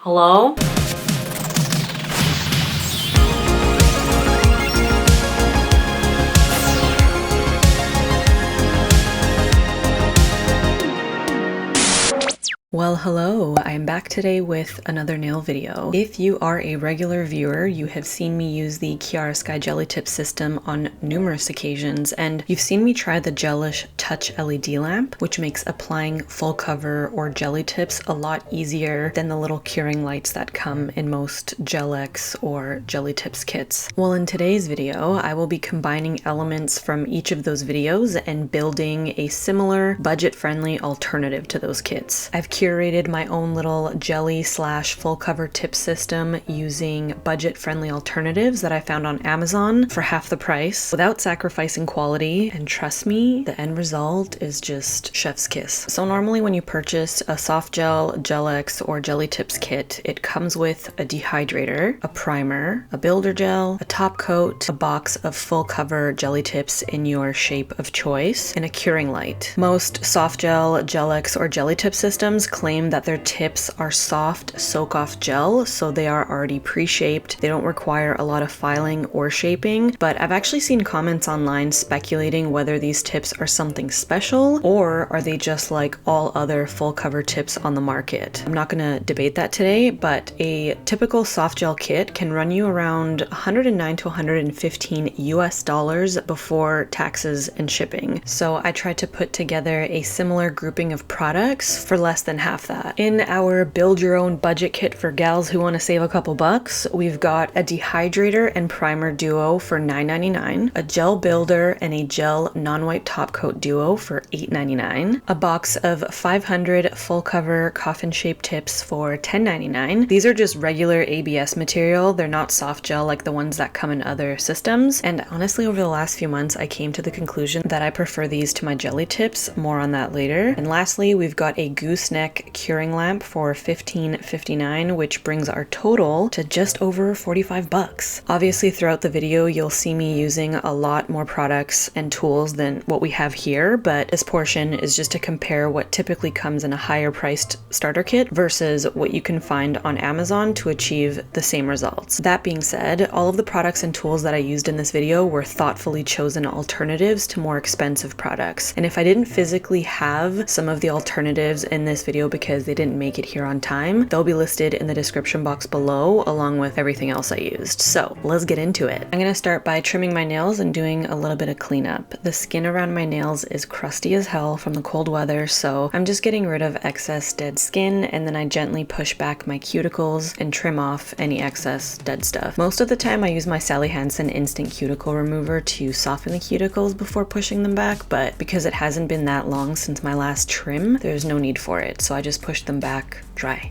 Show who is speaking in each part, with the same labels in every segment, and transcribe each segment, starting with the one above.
Speaker 1: Hello? Well, hello, I'm back today with another nail video. If you are a regular viewer, you have seen me use the Chiarosky Jelly Tip system on numerous occasions, and you've seen me try the Gelish Touch LED lamp, which makes applying full cover or jelly tips a lot easier than the little curing lights that come in most Gel-X or Jelly Tips kits. Well, in today's video, I will be combining elements from each of those videos and building a similar budget-friendly alternative to those kits. I've curated my own little jelly slash full cover tip system using budget-friendly alternatives that I found on Amazon for half the price without sacrificing quality, and trust me, the end result is just chef's kiss. So normally when you purchase a soft gel, Gel-X, or jelly tips kit, it comes with a dehydrator, a primer, a builder gel, a top coat, a box of full cover jelly tips in your shape of choice, and a curing light. Most soft gel, Gel-X, or jelly tip systems claim that their tips are soft soak-off gel, so they are already pre-shaped. They don't require a lot of filing or shaping, but I've actually seen comments online speculating whether these tips are something special or are they just like all other full cover tips on the market. I'm not gonna debate that today, but a typical soft gel kit can run you around $109 to $115 US before taxes and shipping. So I tried to put together a similar grouping of products for less than half that. In our build your own budget kit for gals who want to save a couple bucks, we've got a dehydrator and primer duo for $9.99, a gel builder and a gel non-white top coat duo for $8.99, a box of 500 full cover coffin shaped tips for $10.99. These are just regular ABS material. They're not soft gel like the ones that come in other systems. And honestly, over the last few months, I came to the conclusion that I prefer these to my jelly tips. More on that later. And lastly, we've got a Gooseneck curing lamp for $15.59, which brings our total to just over 45 bucks. Obviously, throughout the video, you'll see me using a lot more products and tools than what we have here, but this portion is just to compare what typically comes in a higher priced starter kit versus what you can find on Amazon to achieve the same results. That being said, all of the products and tools that I used in this video were thoughtfully chosen alternatives to more expensive products. And if I didn't physically have some of the alternatives in this video because they didn't make it here on time, they'll be listed in the description box below along with everything else I used. So let's get into it. I'm gonna start by trimming my nails and doing a little bit of cleanup. The skin around my nails is crusty as hell from the cold weather, so I'm just getting rid of excess dead skin, and then I gently push back my cuticles and trim off any excess dead stuff. Most of the time I use my Sally Hansen Instant Cuticle Remover to soften the cuticles before pushing them back, but because it hasn't been that long since my last trim, there's no need for it, so I just push them back dry.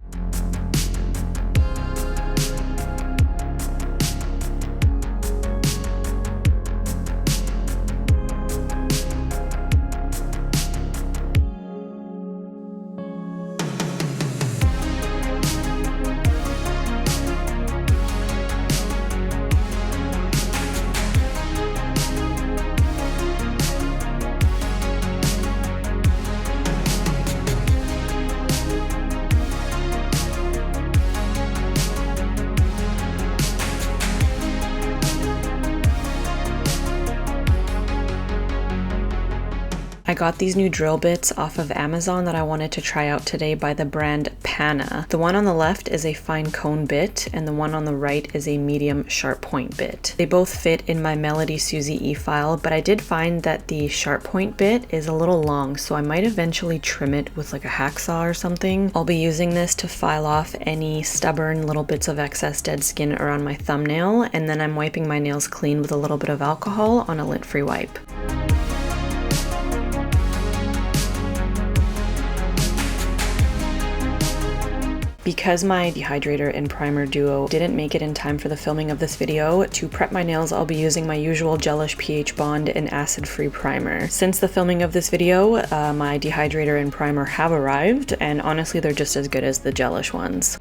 Speaker 1: I got these new drill bits off of Amazon that I wanted to try out today by the brand PANA. The one on the left is a fine cone bit, and the one on the right is a medium sharp point bit. They both fit in my Melody Susie e-file, but I did find that the sharp point bit is a little long, so I might eventually trim it with like a hacksaw or something. I'll be using this to file off any stubborn little bits of excess dead skin around my thumbnail, and then I'm wiping my nails clean with a little bit of alcohol on a lint-free wipe. Because my dehydrator and primer duo didn't make it in time for the filming of this video, to prep my nails I'll be using my usual Gelish pH Bond and acid-free primer. Since the filming of this video, my dehydrator and primer have arrived, and honestly they're just as good as the Gelish ones.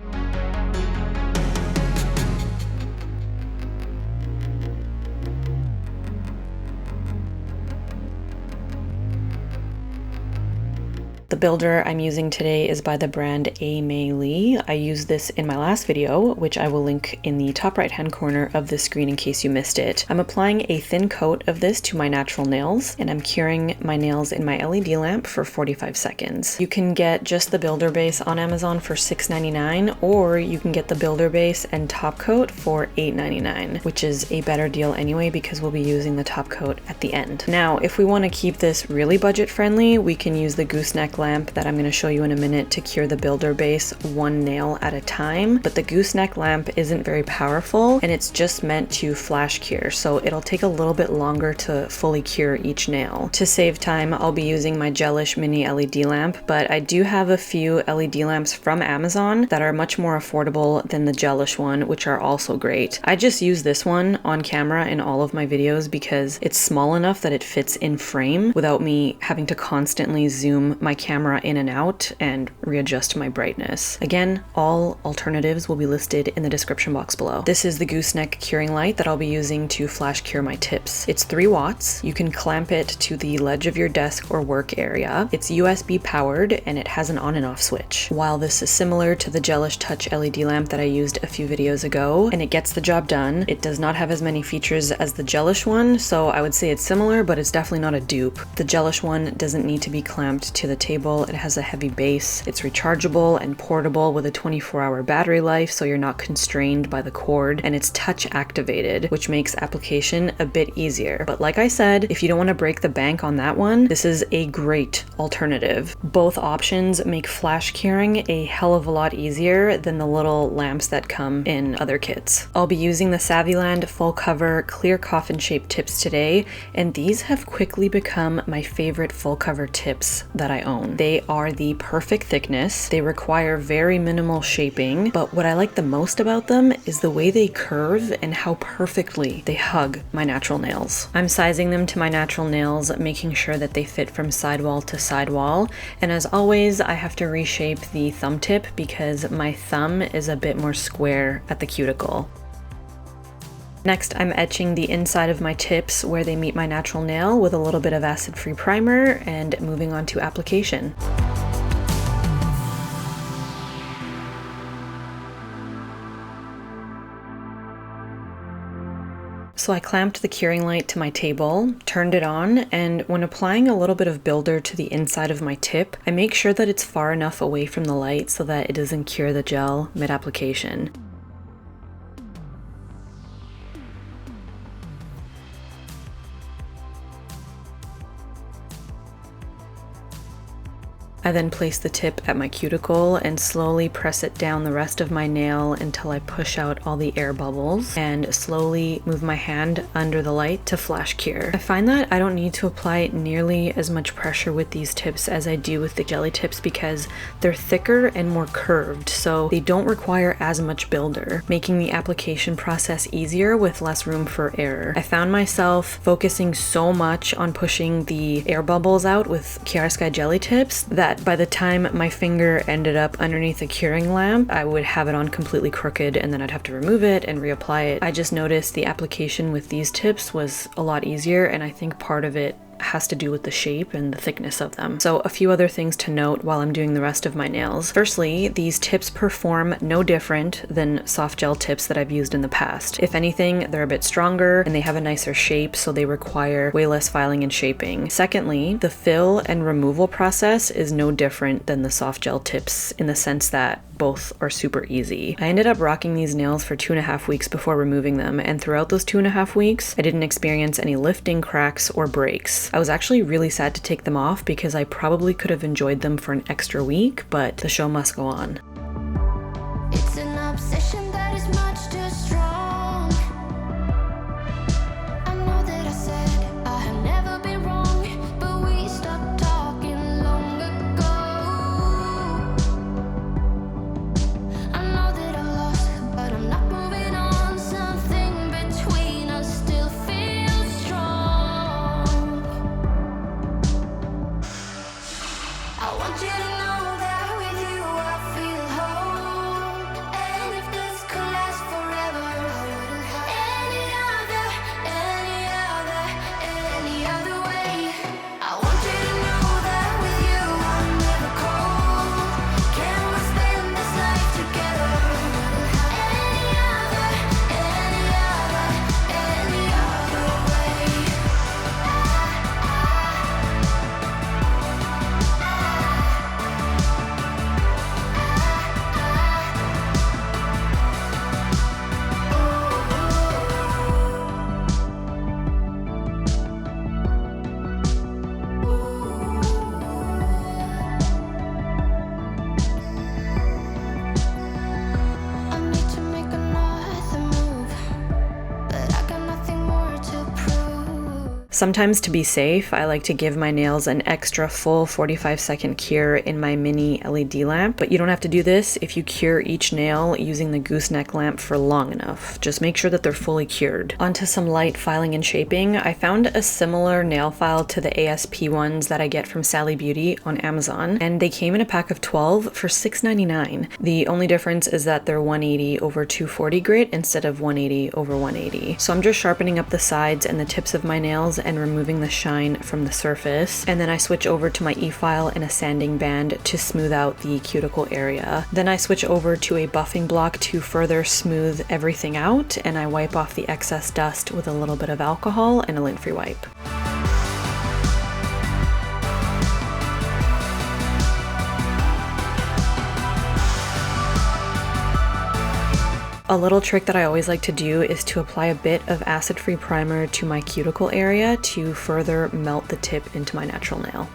Speaker 1: The The builder I'm using today is by the brand Aimeili. I used this in my last video, which I will link in the top right hand corner of this screen in case you missed it. I'm applying a thin coat of this to my natural nails, and I'm curing my nails in my LED lamp for 45 seconds. You can get just the builder base on Amazon for $6.99, or you can get the builder base and top coat for $8.99, which is a better deal anyway because we'll be using the top coat at the end. Now, if we want to keep this really budget friendly, we can use the gooseneck lamp that I'm going to show you in a minute to cure the builder base one nail at a time. But the gooseneck lamp isn't very powerful, and it's just meant to flash cure, so it'll take a little bit longer to fully cure each nail. To save time, I'll be using my Gelish mini LED lamp, but I do have a few LED lamps from Amazon that are much more affordable than the Gelish one, which are also great. I just use this one on camera in all of my videos because it's small enough that it fits in frame without me having to constantly zoom my camera in and out and readjust my brightness. Again, all alternatives will be listed in the description box below. This is the gooseneck curing light that I'll be using to flash cure my tips. It's 3 watts. You can clamp it to the ledge of your desk or work area. It's USB powered and it has an on and off switch. While this is similar to the Gelish Touch LED lamp that I used a few videos ago, and it gets the job done, it does not have as many features as the Gelish one, so I would say it's similar, but it's definitely not a dupe. The Gelish one doesn't need to be clamped to the table. It has a heavy base. It's rechargeable and portable with a 24-hour battery life, so you're not constrained by the cord, and it's touch activated, which makes application a bit easier. But like I said, if you don't want to break the bank on that one, this is a great alternative. Both options make flash curing a hell of a lot easier than the little lamps that come in other kits. I'll be using the Saviland full cover clear coffin shaped tips today, and these have quickly become my favorite full cover tips that I own. They are the perfect thickness. They require very minimal shaping, but what I like the most about them is the way they curve and how perfectly they hug my natural nails. I'm sizing them to my natural nails, making sure that they fit from sidewall to sidewall, and as always, I have to reshape the thumb tip because my thumb is a bit more square at the cuticle. Next, I'm etching the inside of my tips where they meet my natural nail with a little bit of acid-free primer and moving on to application. So I clamped the curing light to my table, turned it on, and when applying a little bit of builder to the inside of my tip, I make sure that it's far enough away from the light so that it doesn't cure the gel mid-application. I then place the tip at my cuticle and slowly press it down the rest of my nail until I push out all the air bubbles and slowly move my hand under the light to flash cure. I find that I don't need to apply nearly as much pressure with these tips as I do with the jelly tips because they're thicker and more curved, so they don't require as much builder, making the application process easier with less room for error. I found myself focusing so much on pushing the air bubbles out with Chiaroscuro jelly tips that by the time my finger ended up underneath the curing lamp, I would have it on completely crooked and then I'd have to remove it and reapply it. I just noticed the application with these tips was a lot easier, and I think part of it has to do with the shape and the thickness of them. So a few other things to note while I'm doing the rest of my nails. Firstly, these tips perform no different than soft gel tips that I've used in the past. If anything, they're a bit stronger and they have a nicer shape, so they require way less filing and shaping. Secondly, the fill and removal process is no different than the soft gel tips in the sense that both are super easy. I ended up rocking these nails for 2.5 weeks before removing them, and throughout those 2.5 weeks, I didn't experience any lifting, cracks, or breaks. I was actually really sad to take them off because I probably could have enjoyed them for an extra week, but the show must go on.
Speaker 2: It's an obsession that is much too strong. I know that I said I have never been wrong, but we stopped talking long ago. I know that I'm lost, but I'm not moving on. Something between us still feels strong. I want you to know that with you I feel whole. And if this could last forever,
Speaker 1: Sometimes to be safe, I like to give my nails an extra full 45-second cure in my mini LED lamp, but you don't have to do this if you cure each nail using the Gooseneck lamp for long enough. Just make sure that they're fully cured. Onto some light filing and shaping. I found a similar nail file to the ASP ones that I get from Sally Beauty on Amazon, and they came in a pack of 12 for $6.99. The only difference is that they're 180 over 240 grit instead of 180 over 180. So I'm just sharpening up the sides and the tips of my nails and removing the shine from the surface, and then I switch over to my e-file and a sanding band to smooth out the cuticle area. Then I switch over to a buffing block to further smooth everything out, and I wipe off the excess dust with a little bit of alcohol and a lint-free wipe. A little trick that I always like to do is to apply a bit of acid-free primer to my cuticle area to further melt the tip into my natural nail.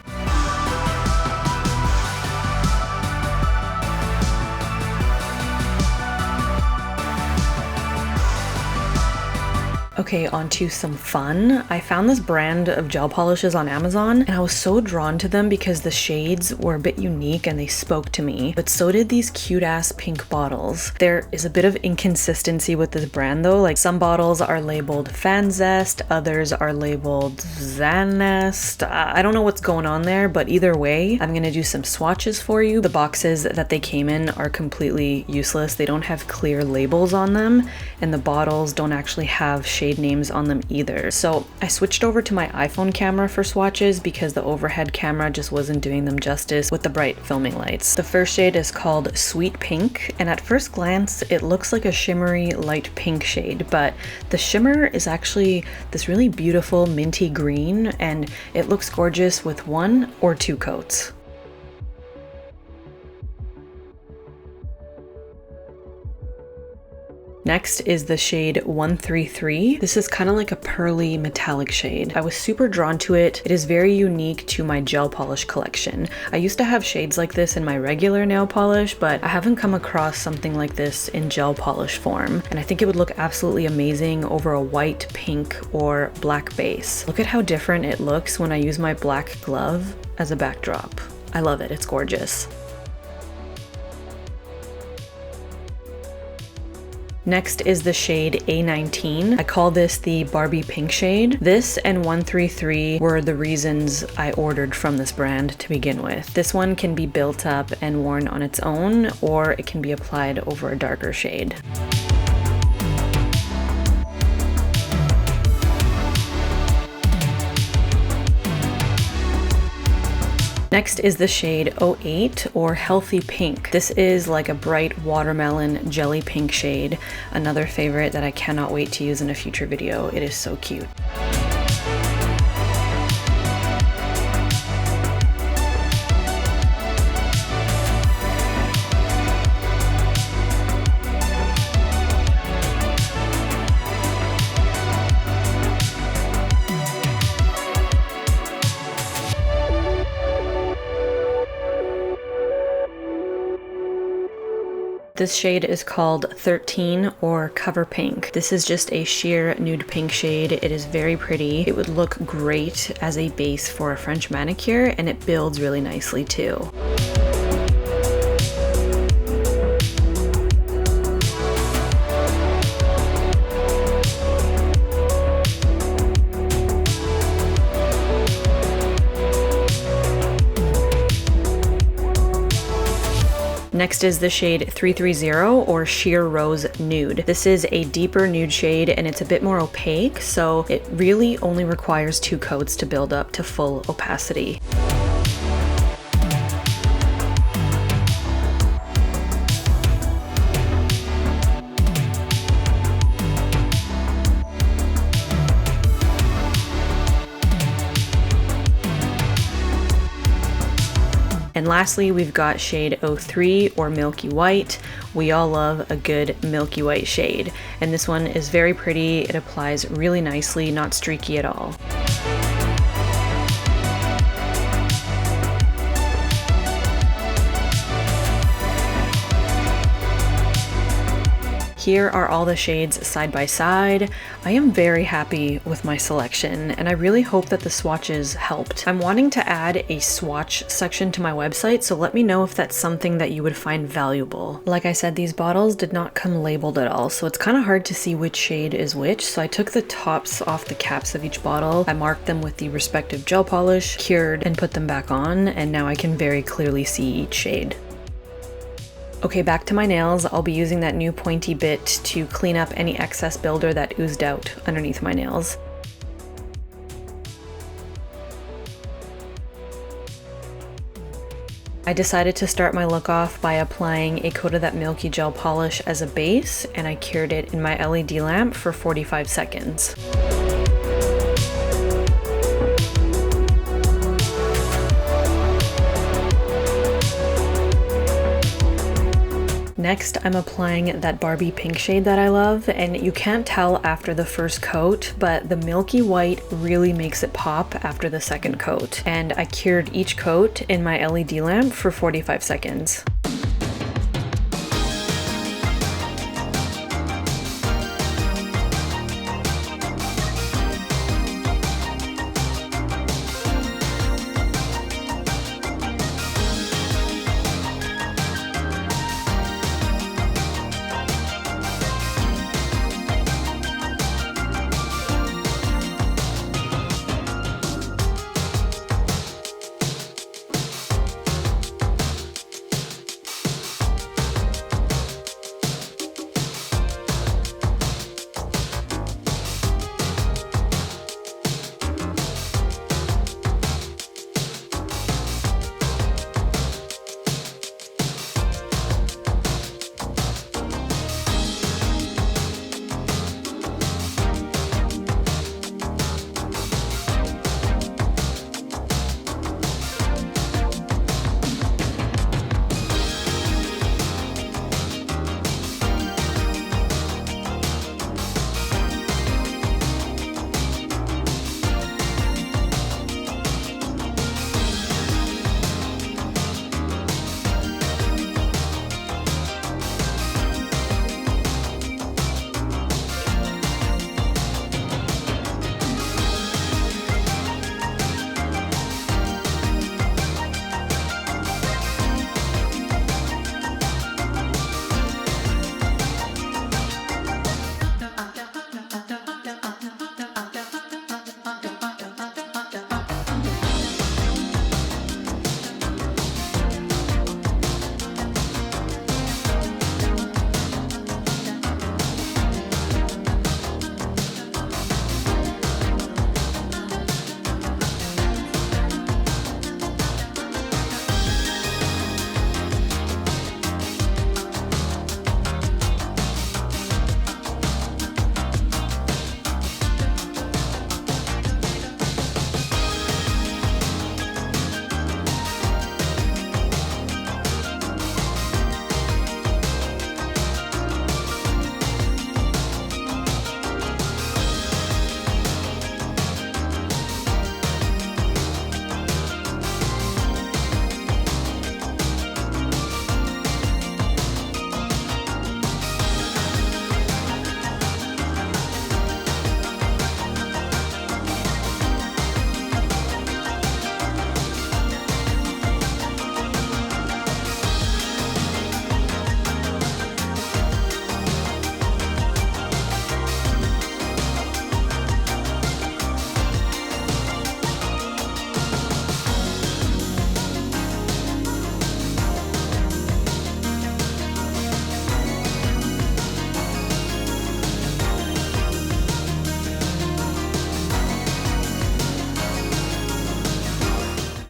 Speaker 1: Okay, on to some fun. I found this brand of gel polishes on Amazon, and I was so drawn to them because the shades were a bit unique and they spoke to me, but so did these cute ass pink bottles. There is a bit of inconsistency with this brand though, like some bottles are labeled Fanzest, others are labeled Fzanest. I don't know what's going on there, but either way, I'm gonna do some swatches for you. The boxes that they came in are completely useless. They don't have clear labels on them, and the bottles don't actually have shade names on them either. So I switched over to my iPhone camera for swatches because the overhead camera just wasn't doing them justice with the bright filming lights. The first shade is called Sweet Pink, and at first glance it looks like a shimmery light pink shade, but the shimmer is actually this really beautiful minty green, and it looks gorgeous with 1 or 2 coats. Next is the shade 133. This is kind of like a pearly metallic shade. I was super drawn to it. It is very unique to my gel polish collection. I used to have shades like this in my regular nail polish, but I haven't come across something like this in gel polish form. And I think it would look absolutely amazing over a white, pink, or black base. Look at how different it looks when I use my black glove as a backdrop. I love it, it's gorgeous. Next is the shade A19. I call this the Barbie pink shade. This and 133 were the reasons I ordered from this brand to begin with. This one can be built up and worn on its own, or it can be applied over a darker shade. Next is the shade 08 or Healthy Pink. This is like a bright watermelon jelly pink shade. Another favorite that I cannot wait to use in a future video. It is so cute. This shade is called 13 or Cover Pink. This is just a sheer nude pink shade. It is very pretty. It would look great as a base for a French manicure, and it builds really nicely too. Next is the shade 330 or Sheer Rose Nude. This is a deeper nude shade and it's a bit more opaque, so it really only requires 2 coats to build up to full opacity. And lastly, we've got shade 03 or Milky White. We all love a good milky white shade. And this one is very pretty. It applies really nicely, not streaky at all. Here are all the shades side by side. I am very happy with my selection, and I really hope that the swatches helped. I'm wanting to add a swatch section to my website, so let me know if that's something that you would find valuable. Like I said, these bottles did not come labeled at all, so it's kind of hard to see which shade is which, so I took the tops off the caps of each bottle, I marked them with the respective gel polish, cured, and put them back on, and now I can very clearly see each shade. Okay, back to my nails. I'll be using that new pointy bit to clean up any excess builder that oozed out underneath my nails. I decided to start my look off by applying a coat of that milky gel polish as a base, and I cured it in my LED lamp for 45 seconds. Next, I'm applying that Barbie pink shade that I love, and you can't tell after the first coat, but the milky white really makes it pop after the second coat. And I cured each coat in my LED lamp for 45 seconds.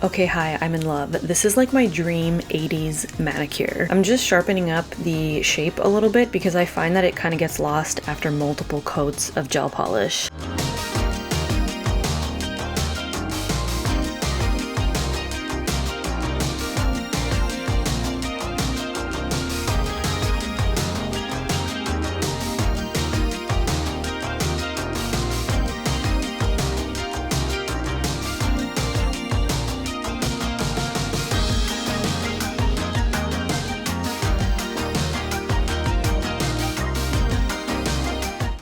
Speaker 1: Okay, hi, I'm in love. This is like my dream 80s manicure. I'm just sharpening up the shape a little bit because I find that it kind of gets lost after multiple coats of gel polish.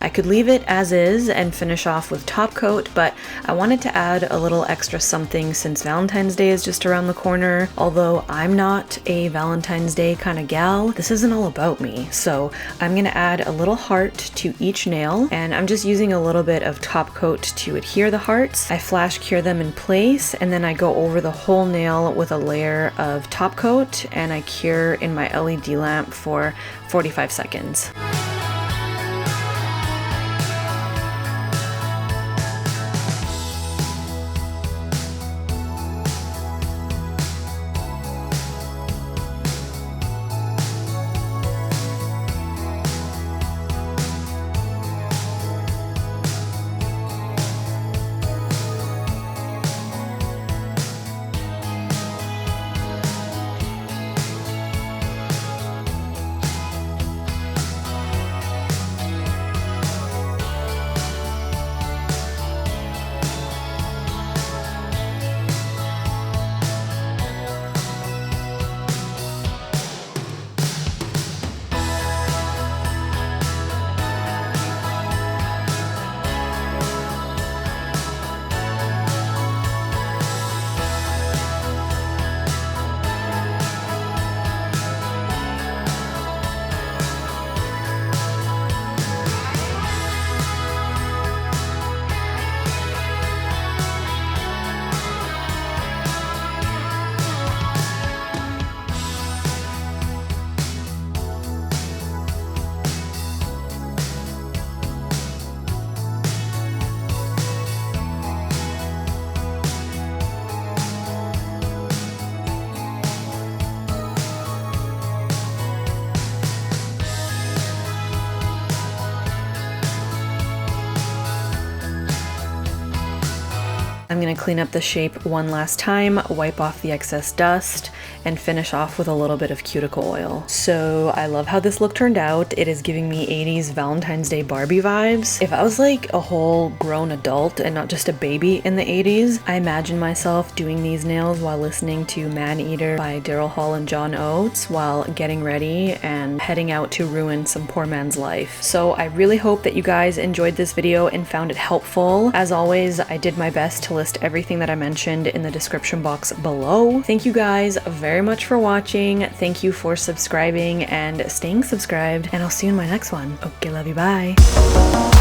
Speaker 1: I could leave it as is and finish off with top coat, but I wanted to add a little extra something since Valentine's Day is just around the corner. Although I'm not a Valentine's Day kind of gal, this isn't all about me. So I'm gonna add a little heart to each nail, and I'm just using a little bit of top coat to adhere the hearts. I flash cure them in place, and then I go over the whole nail with a layer of top coat, and I cure in my LED lamp for 45 seconds. I'm gonna clean up the shape one last time, wipe off the excess dust, and finish off with a little bit of cuticle oil. So I love how this look turned out. It is giving me 80s Valentine's Day Barbie vibes. If I was like a whole grown adult and not just a baby in the 80s, I imagine myself doing these nails while listening to Man Eater by Daryl Hall and John Oates while getting ready and heading out to ruin some poor man's life. So I really hope that you guys enjoyed this video and found it helpful. As always, I did my best to list everything that I mentioned in the description box below. Thank you guys very much for watching. Thank you for subscribing and staying subscribed, and I'll see you in my next one. Okay, love you, bye.